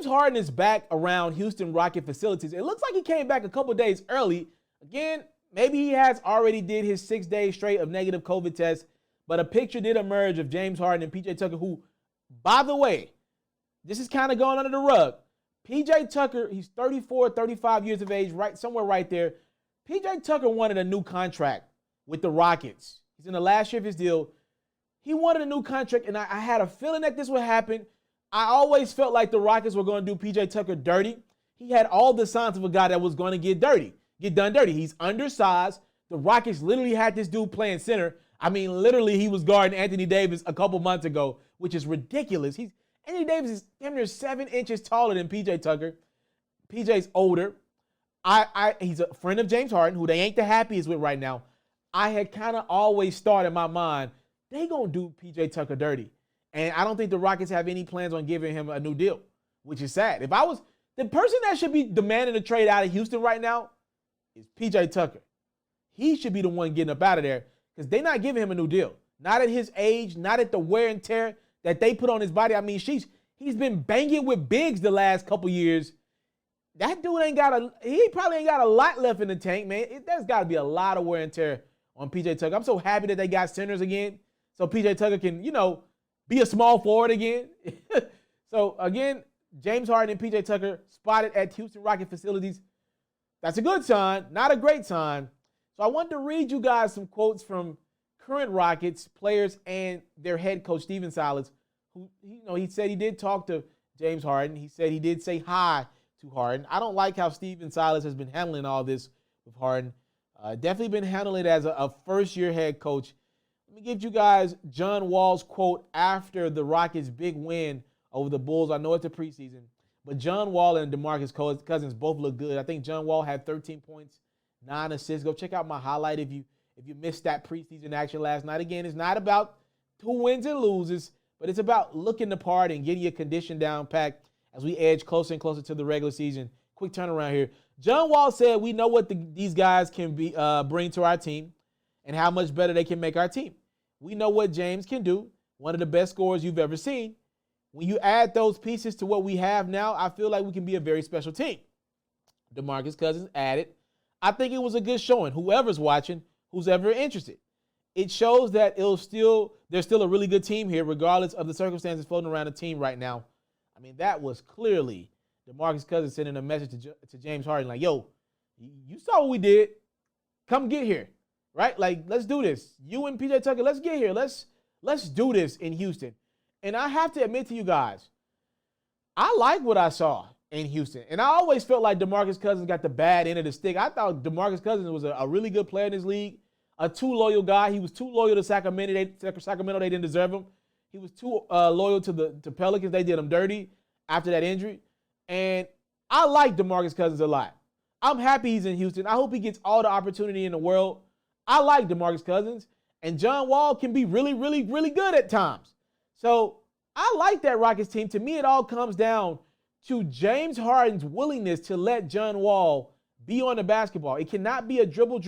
James Harden is back around Houston Rocket facilities. It looks like he came back a couple days early. Again, maybe he has already did his 6 days straight of negative COVID tests, but a picture did emerge of James Harden and PJ Tucker, who, by the way, this is kind of going under the rug. PJ Tucker, he's 34, 35 years of age, right somewhere right there. PJ Tucker wanted a new contract with the Rockets. He's in the last year of his deal. He wanted a new contract, and I had a feeling that this would happen. I always felt like the Rockets were going to do PJ Tucker dirty. He had all the signs of a guy that was going to get done dirty. He's undersized. The Rockets literally had this dude playing center. I mean, literally, he was guarding Anthony Davis a couple months ago, which is ridiculous. Anthony Davis is damn near 7 inches taller than PJ Tucker. PJ's older. He's a friend of James Harden, who they ain't the happiest with right now. I had kind of always thought in my mind, they going to do PJ Tucker dirty. And I don't think the Rockets have any plans on giving him a new deal, which is sad. If I was the person that should be demanding a trade out of Houston right now is PJ Tucker. He should be the one getting up out of there because they're not giving him a new deal. Not at his age, not at the wear and tear that they put on his body. I mean, he's been banging with bigs the last couple years. That dude he probably ain't got a lot left in the tank, man. There's got to be a lot of wear and tear on PJ Tucker. I'm so happy that they got centers again so PJ Tucker can, be a small forward again. So, again, James Harden and PJ Tucker spotted at Houston Rocket facilities. That's a good sign, not a great sign. So I want to read you guys some quotes from current Rockets players and their head coach, Stephen Silas, who, he said he did talk to James Harden. He said he did say hi to Harden. I don't like how Stephen Silas has been handling all this with Harden. Definitely been handling it as a first-year head coach. Let me give you guys John Wall's quote after the Rockets' big win over the Bulls. I know it's the preseason, but John Wall and Demarcus Cousins both look good. I think John Wall had 13 points, 9 assists. Go check out my highlight if you missed that preseason action last night. Again, it's not about who wins and loses, but it's about looking the part and getting your condition down packed as we edge closer and closer to the regular season. Quick turnaround here. John Wall said, "We know what these guys can bring to our team and how much better they can make our team. We know what James can do, one of the best scorers you've ever seen. When you add those pieces to what we have now, I feel like we can be a very special team." DeMarcus Cousins added, "I think it was a good showing. Whoever's watching, who's ever interested. It shows that there's still a really good team here, regardless of the circumstances floating around the team right now." I mean, that was clearly DeMarcus Cousins sending a message to James Harden like, "Yo, you saw what we did. Come get here." Right? Like, let's do this. You and PJ Tucker, let's get here. Let's do this in Houston. And I have to admit to you guys, I like what I saw in Houston. And I always felt like DeMarcus Cousins got the bad end of the stick. I thought DeMarcus Cousins was a really good player in this league, a too loyal guy. He was too loyal to Sacramento. They didn't deserve him. He was too loyal to Pelicans. They did him dirty after that injury. And I like DeMarcus Cousins a lot. I'm happy he's in Houston. I hope he gets all the opportunity in the world. I like DeMarcus Cousins, and John Wall can be really, really, really good at times. So I like that Rockets team. To me, it all comes down to James Harden's willingness to let John Wall be on the basketball. It cannot be a dribble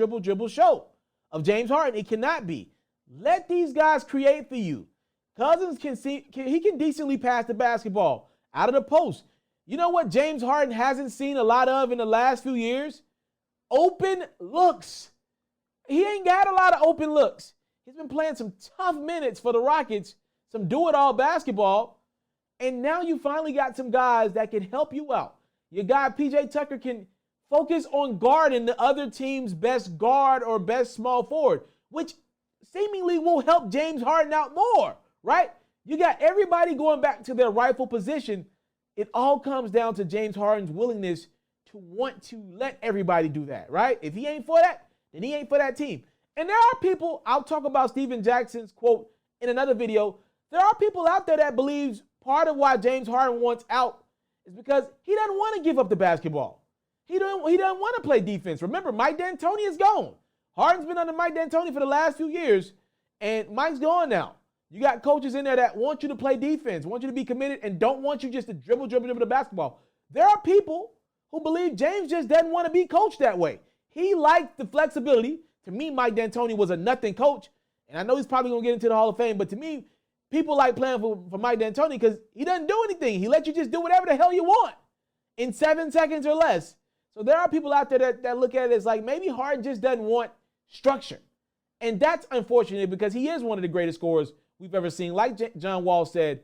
show of James Harden. It cannot be. Let these guys create for you. Cousins he can decently pass the basketball out of the post. You know what James Harden hasn't seen a lot of in the last few years? Open looks. He ain't got a lot of open looks. He's been playing some tough minutes for the Rockets, some do-it-all basketball, and now you finally got some guys that can help you out. Your guy PJ Tucker can focus on guarding the other team's best guard or best small forward, which seemingly will help James Harden out more, right? You got everybody going back to their rightful position. It all comes down to James Harden's willingness to want to let everybody do that, right? If he ain't for that, then he ain't for that team. And there are people, I'll talk about Steven Jackson's quote in another video. There are people out there that believes part of why James Harden wants out is because he doesn't want to give up the basketball. He doesn't want to play defense. Remember, Mike D'Antoni is gone. Harden's been under Mike D'Antoni for the last few years, and Mike's gone now. You got coaches in there that want you to play defense, want you to be committed, and don't want you just to dribble the basketball. There are people who believe James just doesn't want to be coached that way. He liked the flexibility. To me, Mike D'Antoni was a nothing coach. And I know he's probably going to get into the Hall of Fame. But to me, people like playing for Mike D'Antoni because he doesn't do anything. He lets you just do whatever the hell you want in 7 seconds or less. So there are people out there that look at it as like maybe Harden just doesn't want structure. And that's unfortunate because he is one of the greatest scorers we've ever seen, like John Wall said.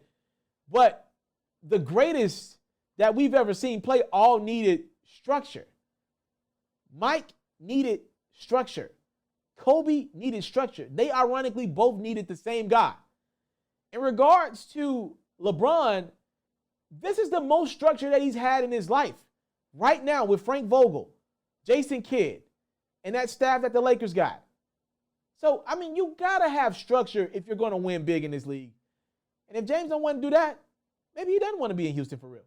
But the greatest that we've ever seen play all needed structure. Mike needed structure. Kobe needed structure. They ironically both needed the same guy. In regards to LeBron, this is the most structure that he's had in his life. Right now with Frank Vogel, Jason Kidd, and that staff that the Lakers got. So, I mean, you got to have structure if you're going to win big in this league. And if James don't want to do that, maybe he doesn't want to be in Houston for real.